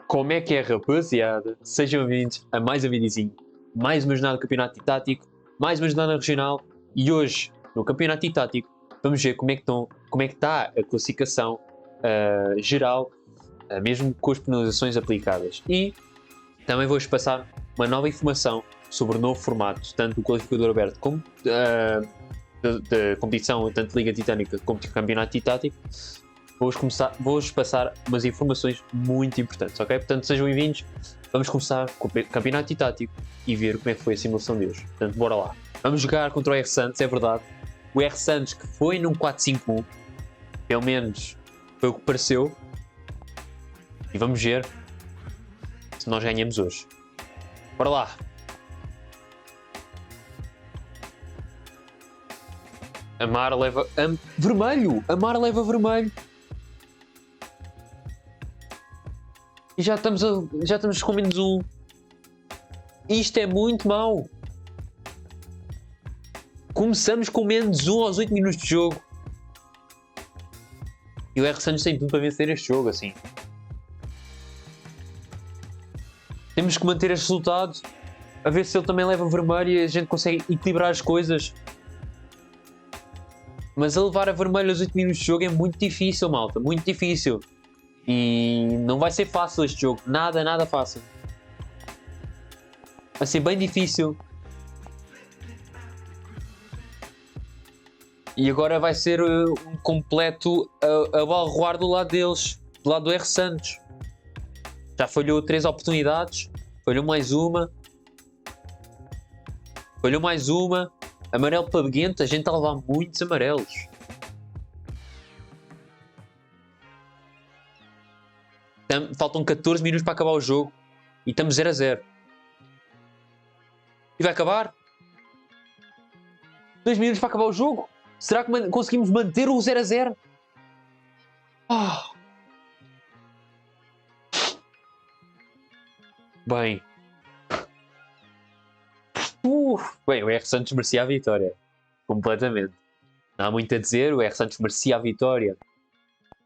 Como é que é, rapaziada? Sejam bem-vindos a mais um videozinho, mais uma jornada de campeonato tático, mais uma jornada regional e hoje, no campeonato tático, vamos ver como é que está a classificação geral, mesmo com as penalizações aplicadas. E também vou-vos passar uma nova informação sobre o novo formato, tanto do qualificador aberto como da competição, tanto Liga Titânica como do campeonato tático. Vou-vos passar umas informações muito importantes, ok? Portanto, sejam bem-vindos. Vamos começar com o campeonato tático e ver como é que foi a simulação de hoje. Portanto, bora lá. Vamos jogar contra o R Santos, é verdade. O R Santos que foi num 4-5-1, pelo menos foi o que pareceu. E vamos ver se nós ganhamos hoje. Bora lá. Amar leva vermelho. Amar leva vermelho. E já estamos com menos um. Isto é muito mau. Começamos com menos um aos 8 minutos de jogo. E o R Santos tem tudo para vencer este jogo, assim. Temos que manter este resultado. A ver se ele também leva vermelho e a gente consegue equilibrar as coisas. Mas a levar a vermelho aos 8 minutos de jogo é muito difícil, malta. Muito difícil. E não vai ser fácil este jogo. Nada fácil. Vai ser bem difícil. E agora vai ser um completo a balroar do lado deles. Do lado do R Santos. Já falhou 3 oportunidades. Falhou mais uma. Falhou mais uma. Amarelo para Beguento. A gente está a levar muitos amarelos. Faltam 14 minutos para acabar o jogo. E estamos 0-0. E vai acabar? 2 minutos para acabar o jogo? Será que conseguimos manter o 0-0? Oh. Bem. Bem, o R Santos merecia a vitória. Completamente. Não há muito a dizer. O R Santos merecia a vitória.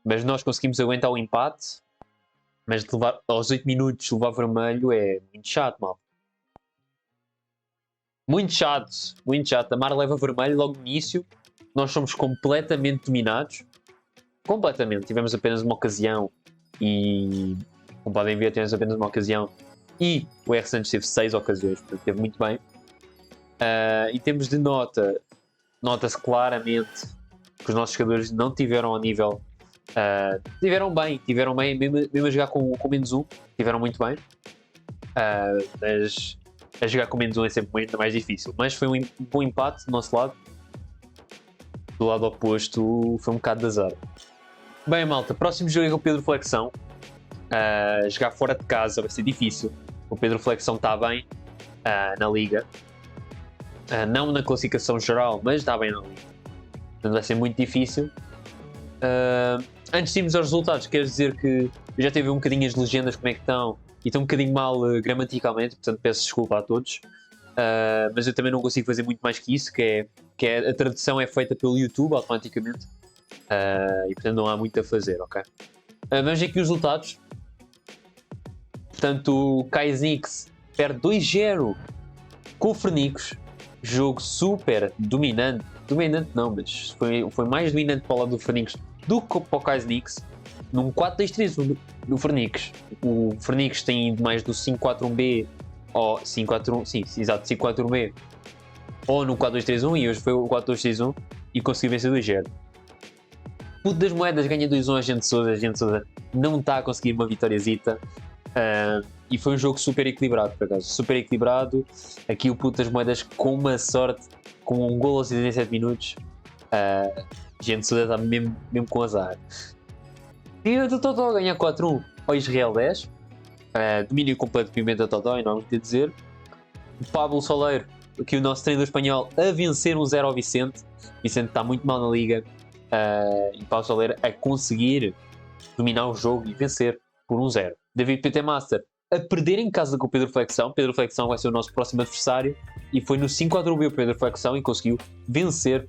Mas nós conseguimos aguentar o empate. Mas de levar, aos 8 minutos levar vermelho é muito chato, mal. Muito chato. Muito chato. A Mar leva vermelho logo no início. Nós somos completamente dominados. Completamente. Tivemos apenas uma ocasião. E... como podem ver, tivemos apenas uma ocasião. E o R Santos teve 6 ocasiões. Portanto, teve muito bem. E temos de nota. Nota-se claramente que os nossos jogadores não tiveram ao nível... tiveram bem, mesmo a jogar com menos um, tiveram muito bem, mas a jogar com menos um é sempre ainda mais difícil. Mas foi um bom empate do nosso lado. Do lado oposto foi um bocado de azar. Bem, malta, próximo jogo é com o Pedro Flexão. Jogar fora de casa vai ser difícil. O Pedro Flexão está bem na liga, não na classificação geral, mas está bem na liga, portanto vai ser muito difícil. Antes de irmos aos resultados, quero dizer que eu já tive um bocadinho as legendas como é que estão e estão um bocadinho mal gramaticalmente, portanto peço desculpa a todos, mas eu também não consigo fazer muito mais que isso, que é a tradução é feita pelo YouTube automaticamente, e portanto não há muito a fazer, ok? Vamos ver aqui os resultados. Portanto, o Kaisnix perde 2-0 com o Fernicos, jogo super dominante não, mas foi mais dominante para o lado do Fernicos do que para o Kaisnix, num 4-2-3-1 do Fernicos. O Fernicos tem ido mais do 5-4-1B ou 5-4-1, sim, exato, 5-4-1B ou no 4-2-3-1 e hoje foi o 4-2-3-1 e conseguiu vencer 2-0. Puto das Moedas ganha 2-1 a Gente Sousa não está a conseguir uma vitóriazita, e foi um jogo super equilibrado, por acaso, super equilibrado. Aqui o Puto das Moedas com uma sorte, com um gol aos 77 minutos, Gente Sousa está mesmo com azar. E o Totó ganha 4-1 ao Israel 10, domínio completo de Pimenta Totó, e não há muito a dizer. O Pablo Soleiro, aqui o nosso treinador espanhol, a vencer 1-0 ao Vicente. Vicente está muito mal na liga, e Pablo Soleiro a conseguir dominar o jogo e vencer por 1-0. David PT Master a perder em casa com o Pedro Flexão. Pedro Flexão vai ser o nosso próximo adversário e foi no 5-4-B o Pedro Flexão e conseguiu vencer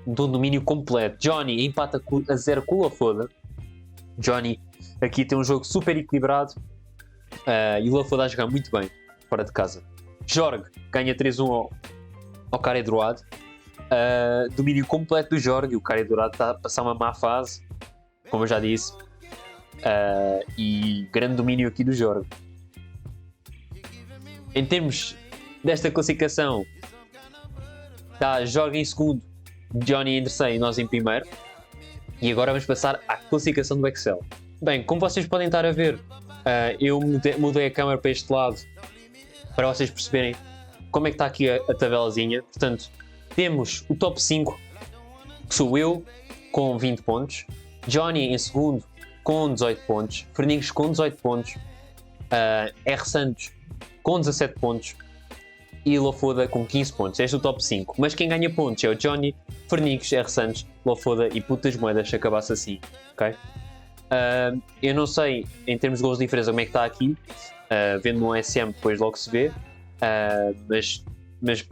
do domínio completo. Johnny empata a 0 com o Lafoda. Johnny aqui tem um jogo super equilibrado. E o Lofoda a jogar muito bem, fora de casa. Jorge ganha 3-1 ao Carré Droado. Domínio completo do Jorge. O Carré Droado está a passar uma má fase, como eu já disse. E grande domínio aqui do Jorge. Em termos desta classificação, está Jorge em segundo, Johnny em terceiro e nós em primeiro. E agora vamos passar à classificação do Excel. Bem, como vocês podem estar a ver, eu mudei a câmera para este lado para vocês perceberem como é que está aqui a tabelazinha. Portanto, temos o top 5, que sou eu, com 20 pontos. Johnny em segundo, com 18 pontos. Fernandes com 18 pontos. R. Santos com 17 pontos. E Lofoda com 15 pontos. Este é o top 5. Mas quem ganha pontos é o Johnny, Fernandes, R. Santos, Lofoda e putas moedas se acabasse assim. Ok? Eu não sei, em termos de gols de diferença, como é que está aqui. Vendo no SM, depois logo se vê. Mas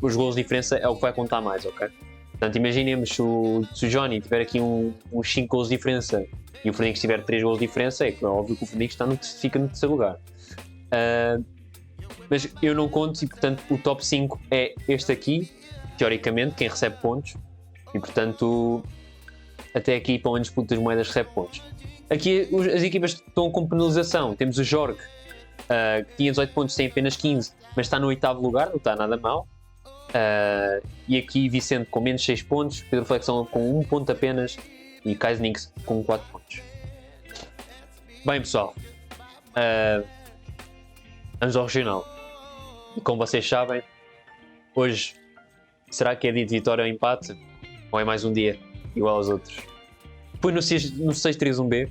os gols de diferença é o que vai contar mais, ok? Portanto, imaginemos se o Johnny tiver aqui uns 5 gols de diferença e o Fernandes tiver 3 gols de diferença, é óbvio que o Fernandes fica no terceiro lugar. Mas eu não conto e, portanto, o top 5 é este aqui, teoricamente, quem recebe pontos. E, portanto, até aqui, pelo menos, putas moedas recebe pontos. Aqui, as equipas estão com penalização. Temos o Jorge, que tinha 18 pontos, tem apenas 15, mas está no 8º lugar, não está nada mal. E aqui Vicente com menos 6 pontos, Pedro Flexão com 1 ponto apenas e Kaisenix com 4 pontos. Bem, pessoal, vamos ao regional. E como vocês sabem, hoje será que é dia de vitória ou empate? Ou é mais um dia igual aos outros? Depois no 6-3-1B,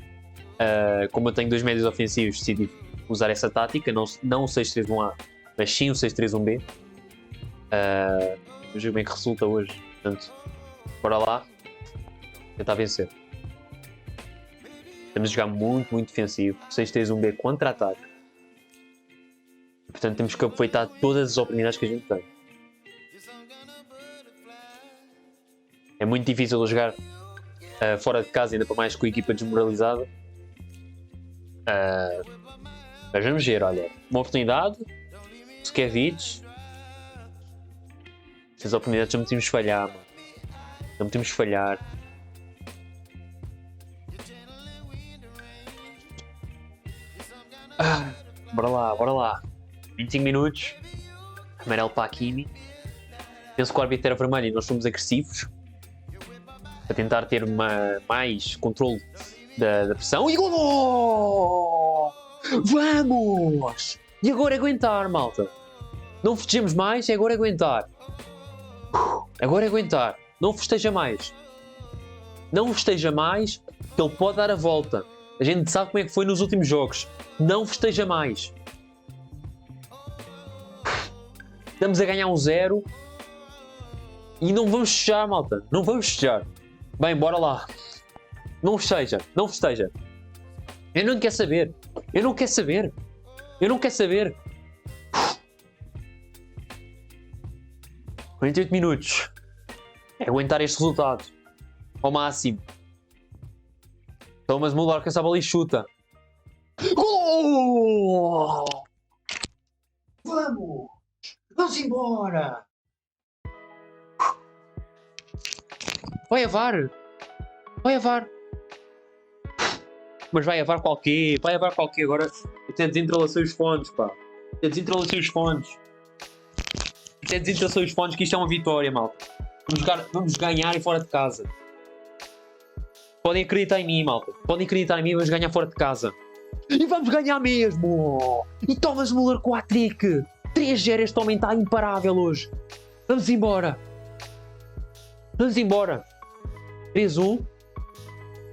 como eu tenho 2 médios ofensivos, decidi usar essa tática, não o 6-3-1A, mas sim o 6-3-1B. Vamos ver como é que resulta hoje. Portanto, bora lá tentar vencer. Temos de jogar muito, muito defensivo. 6-3-1B contra-ataque. Portanto, temos que aproveitar todas as oportunidades que a gente tem. É muito difícil jogar fora de casa, ainda para mais com a equipa desmoralizada. Mas vamos ver, olha. Uma oportunidade. Skevich. Essas oportunidades não podemos falhar, mano. Não podemos falhar. Bora lá. 25 minutos. Amarelo para Hakimi. Penso que o árbitro era vermelho e nós somos agressivos. Para tentar ter mais controle da pressão. E gol! Vamos! E agora aguentar, malta. Não festejemos mais, é agora aguentar. Agora aguentar. Não festeja mais. Não festeja mais, que ele pode dar a volta. A gente sabe como é que foi nos últimos jogos. Não festeja mais. Estamos a ganhar 1-0. E não vamos festejar, malta. Não vamos festejar. Bem, bora lá. Não festeja. Não festeja. Eu não quero saber. Eu não quero saber. Eu não quero saber. 48 minutos. É aguentar este resultado. Ao máximo. Thomas Muller alcança a bola e chuta. Gol! Vamos! Vamos embora! Vai a VAR! Vai a VAR! Mas vai a VAR qualquer! Vai a VAR qualquer! Agora até desentralacei os fones, pá! Até desentralacei os fones! Até desentralacei os fones, que isto é uma vitória, malta! Vamos ganhar e fora de casa! Podem acreditar em mim, malta! Podem acreditar em mim, vamos ganhar fora de casa! E vamos ganhar mesmo! E Thomas Muller com a hat-trick! 3-0, este homem está imparável hoje! Vamos embora! Vamos embora! 3-1.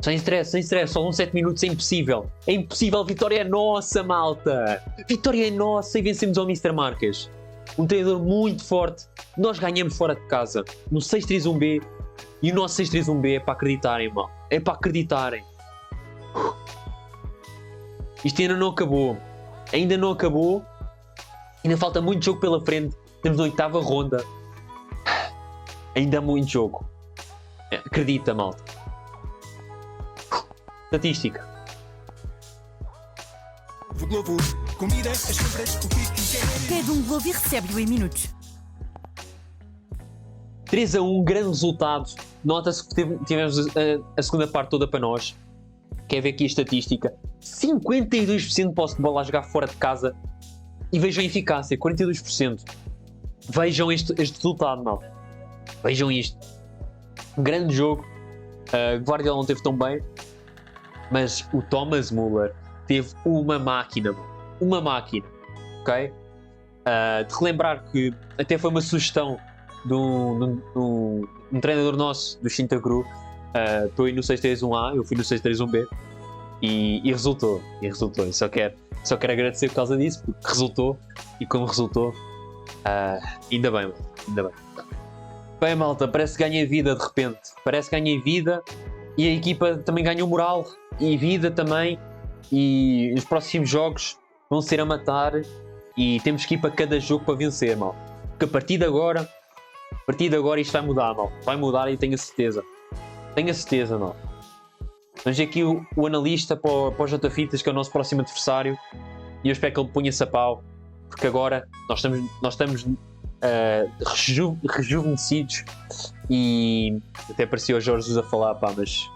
Sem stress, só 7 minutos, é impossível. É impossível, vitória é nossa, malta. Vitória é nossa e vencemos ao Mr. Marques. Um treinador muito forte. Nós ganhamos fora de casa, no 6-3-1B. E o nosso 6-3-1B é para acreditarem, mal. É para acreditarem. Isto ainda não acabou. Ainda não acabou. Ainda falta muito jogo pela frente. Estamos na 8ª ronda. Ainda há muito jogo. Acredita, malta. Estatística. Glovo, comida, as compras, o que quer. Pede um Glovo e recebe-o em minutos. 3-1, grande resultado. Nota-se que tivemos a segunda parte toda para nós. Quer ver aqui a estatística? 52% de posse de bola a jogar fora de casa. E vejam a eficácia, 42%. Vejam este resultado, mal. Vejam isto. Grande jogo. Guardiola não teve tão bem. Mas o Thomas Müller teve uma máquina. Uma máquina. Ok? De relembrar que até foi uma sugestão de um treinador nosso, do Shinta Gru. Estou aí no 631A, eu fui no 631B. E resultou. Só quero agradecer por causa disso, porque resultou. E como resultou, ainda bem, ainda bem. Bem, malta, parece que ganhei vida de repente. Parece que ganhei vida e a equipa também ganhou moral e vida também. E os próximos jogos vão ser a matar e temos que ir para cada jogo para vencer, mal. Porque a partir de agora isto vai mudar, mal. Vai mudar e tenho a certeza. Tenho a certeza, mal. Vamos ver aqui o analista para o J Fitas, que é o nosso próximo adversário. E eu espero que ele ponha-se a pau. Porque agora nós estamos rejuvenescidos. E até parecia o Jorge Jesus a falar, pá, mas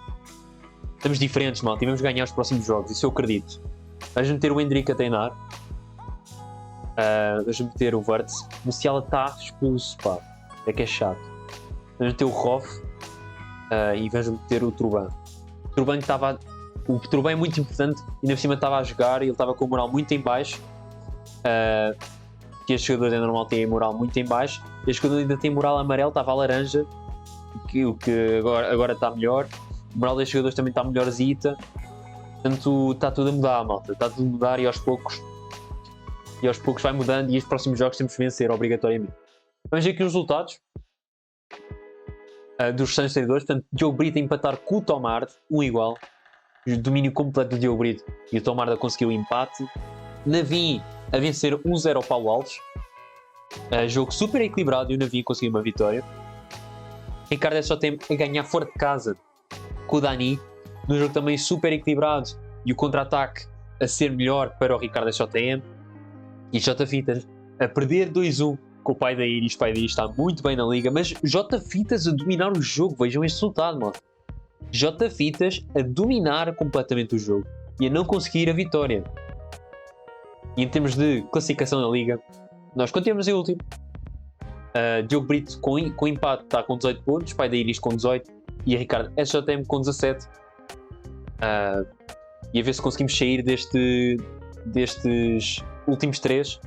estamos diferentes, mal. Tivemos que ganhar os próximos jogos, isso eu acredito. Vamos meter o Hendrick a treinar. Vamos meter o Wirtz. O Musiala está expulso, pá. É que é chato. Vamos meter o Hoff. E vamos meter o Turban. O Turban é muito importante. Ainda por cima estava a jogar e ele estava com a moral muito em baixo. Que estes jogadores é normal terem a moral muito em baixo. Este jogador ainda tem moral amarelo, estava a laranja. O que agora está melhor. A moral destes jogadores também está melhorzita. Portanto, está tudo a mudar, malta. Está tudo a mudar e aos poucos vai mudando. E os próximos jogos temos que vencer, obrigatoriamente. Vamos ver aqui os resultados dos restantes treinadores. Portanto, Diogo Brito a empatar com o Tomard, igual. O domínio completo do Diogo Brito e o Tomard a conseguir o empate. Navim a vencer 1-0 ao Paulo Alves. Jogo super equilibrado e o Navim a conseguir uma vitória. Ricardo só tem a ganhar fora de casa com o Dani. No jogo também super equilibrado e o contra-ataque a ser melhor para o Ricardo SJM. E J Fitas a perder 2-1 com o pai da Iris. O pai da Iris está muito bem na liga, mas J Fitas a dominar o jogo. Vejam este resultado, mano. J Fitas a dominar completamente o jogo e a não conseguir a vitória. E em termos de classificação na liga, nós continuamos em último. Diogo Brito com empate está com 18 pontos, pai da Iris com 18 e a Ricardo SJM com 17. E a ver se conseguimos sair destes últimos 3.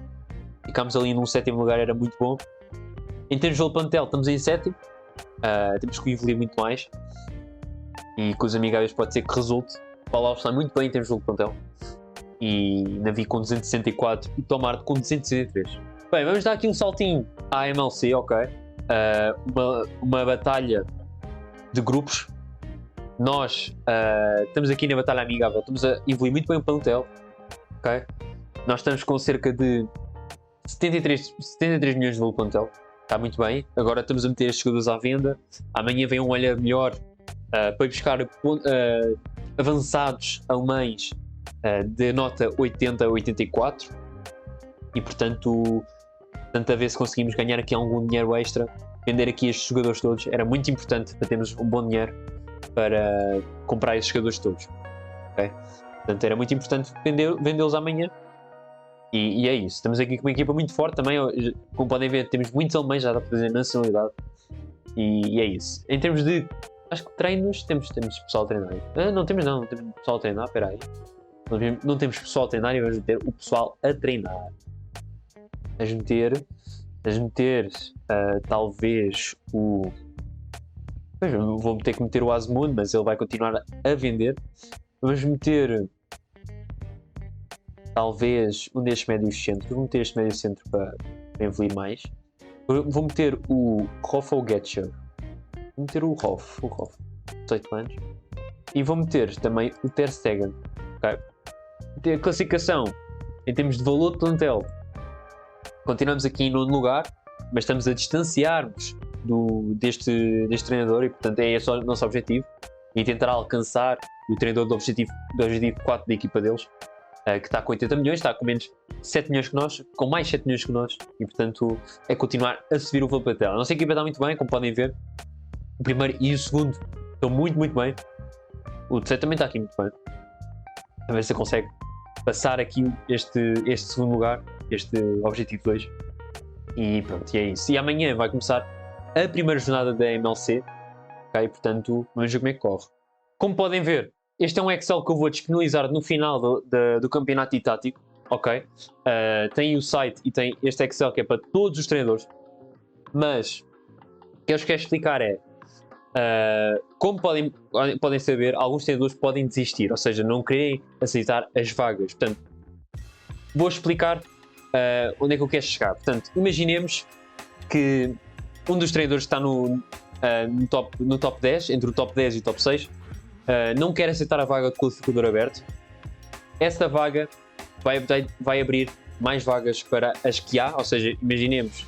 Ficámos ali num 7º lugar, era muito bom. Em termos de plantel, estamos em 7º. Temos que evoluir muito mais. E com os amigáveis pode ser que resulte. O Paulo Alves está muito bem em termos de plantel. E Navi com 264 e Tomard com 263. Bem, vamos dar aqui um saltinho à MLC, ok? Uma batalha de grupos. Nós estamos aqui na batalha amigável, estamos a evoluir muito bem o plantel, ok? Nós estamos com cerca de 73 milhões de valor plantel, está muito bem. Agora estamos a meter estes jogadores à venda. Amanhã vem um olhar melhor para buscar avançados alemães de nota 80 a 84 e portanto a ver se conseguimos ganhar aqui algum dinheiro extra. Vender aqui estes jogadores todos era muito importante para termos um bom dinheiro para comprar estes jogadores todos, okay? Portanto era muito importante vendê-los amanhã e é isso. Estamos aqui com uma equipa muito forte também, como podem ver temos muitos alemães, já dá para fazer nacionalidade e é isso. Em termos de, acho que treinos, temos pessoal a treinar. Não temos pessoal a treinar, espera aí. Não temos pessoal a treinar e vamos meter o pessoal a treinar. Vamos meter talvez o... Vou ter que meter o Asmund, mas ele vai continuar a vender. Vamos meter talvez um destes médios centros. Vou meter este médio centro para evoluir mais. Vou meter o Hoff ou Getcher. Vou meter o Hoff, 18 anos. E vou meter também o Ter Stegen. Okay? A classificação em termos de valor de plantel, continuamos aqui em 9º lugar, mas estamos a distanciar-nos deste treinador e portanto é esse o nosso objetivo e tentar alcançar o treinador do objetivo 4 da equipa deles. que está com 80 milhões, está com menos 7 milhões que nós, com mais 7 milhões que nós, e portanto é continuar a subir o valor da tela. A nossa equipa está muito bem, como podem ver. O primeiro e o segundo estão muito, muito bem. O terceiro também está aqui muito bem. A ver se consegue passar aqui este segundo lugar, este objetivo 2. E pronto, e é isso. E amanhã vai começar a primeira jornada da MLC. Ok? Portanto, vamos ver como é que corre. Como podem ver, este é um Excel que eu vou disponibilizar no final do campeonato tático. Ok? Tem o site e tem este Excel que é para todos os treinadores. Mas o que eu vos quero explicar é como podem saber, alguns treinadores podem desistir, ou seja, não querem aceitar as vagas. Portanto, vou explicar onde é que eu quero chegar. Portanto, imaginemos que um dos treinadores está no top 10, entre o top 10 e o top 6, não quer aceitar a vaga de qualificador aberto. Essa vaga vai abrir mais vagas para as que há, ou seja, imaginemos,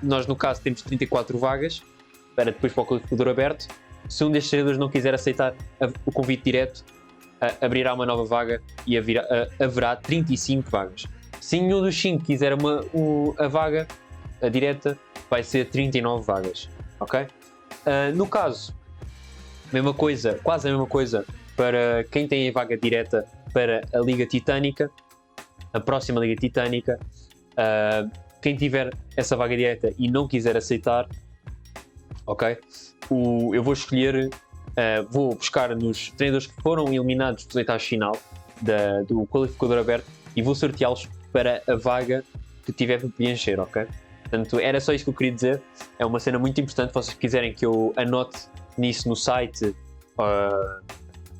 nós no caso temos 34 vagas para depois para o qualificador aberto. Se um destes treinadores não quiser aceitar o convite direto, abrirá uma nova vaga e haverá 35 vagas. Se nenhum dos 5 quiser a vaga direta, vai ser 39 vagas. Ok? No caso, mesma coisa, quase a mesma coisa para quem tem a vaga direta para a Liga Titânica, a próxima Liga Titânica. Quem tiver essa vaga direta e não quiser aceitar, ok? Eu vou escolher, vou buscar nos treinadores que foram eliminados dos oitavos de final do qualificador aberto e vou sorteá-los para a vaga que tiver para preencher, ok? Portanto, era só isso que eu queria dizer. É uma cena muito importante. Se vocês quiserem que eu anote nisso no site,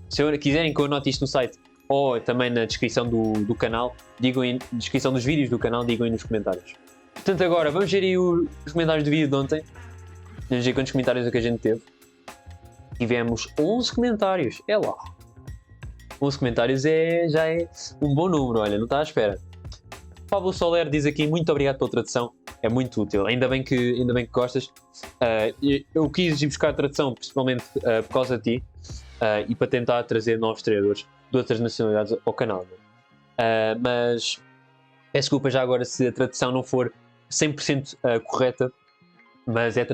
se quiserem que eu anote isto no site ou também na descrição do canal, digam na descrição dos vídeos do canal, digam aí nos comentários. Portanto, agora vamos ver aí os comentários do vídeo de ontem. Vamos ver quantos comentários é que a gente teve. Tivemos 11 comentários. É lá. 11 comentários já é um bom número, olha, não está à espera. Pablo Soler diz aqui, muito obrigado pela tradução. É muito útil. Ainda bem que gostas. Eu quis ir buscar a tradução principalmente por causa de ti e para tentar trazer novos treinadores de outras nacionalidades ao canal. Mas peço desculpa já agora se a tradução não for 100% correta, mas é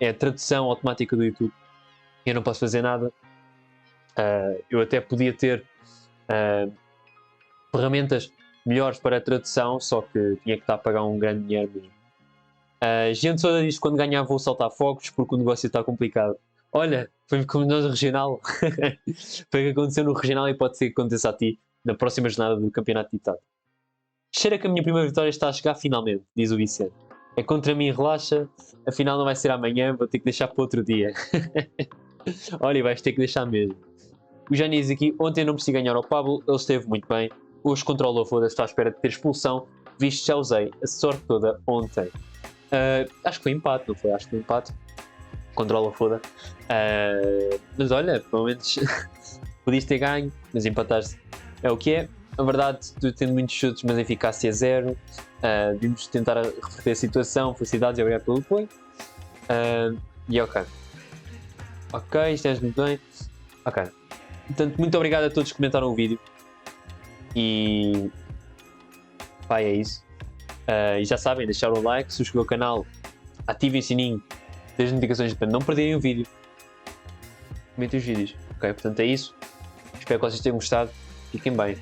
a tradução automática do YouTube. Eu não posso fazer nada. Eu até podia ter ferramentas melhores para a tradução, só que tinha que estar a pagar um grande dinheiro mesmo. Gente Sousa diz que quando ganhar vou saltar fogos porque o negócio está complicado. Olha, foi como nós no regional. Foi o que aconteceu no regional e pode ser que aconteça a ti na próxima jornada do campeonato de Itália. Cheira que a minha primeira vitória está a chegar finalmente, diz o Vicente. É contra mim, relaxa, afinal não vai ser amanhã, vou ter que deixar para outro dia. Olha, vais ter que deixar mesmo. O Jani diz aqui, ontem não preciso ganhar ao Pablo, ele esteve muito bem. Hoje controla o foda-se, estou à espera de ter expulsão, visto já usei a sorte toda ontem. Acho que foi empate, não foi? Acho que foi empate. Controla o foda. Mas olha, pelo menos podias ter ganho, mas empataste. É o que é. Na verdade, tu tendo muitos chutes, mas a eficácia é 0. Vimos tentar reverter a situação. Felicidades e obrigado pelo apoio. E ok. Ok, estás muito bem. Ok. Portanto, muito obrigado a todos que comentaram o vídeo. E pá, é isso. E já sabem, deixar o like, subscrever o canal, ativem o sininho das notificações para não perderem o vídeo. Comentem os vídeos. Ok, portanto é isso. Espero que vocês tenham gostado. Fiquem bem.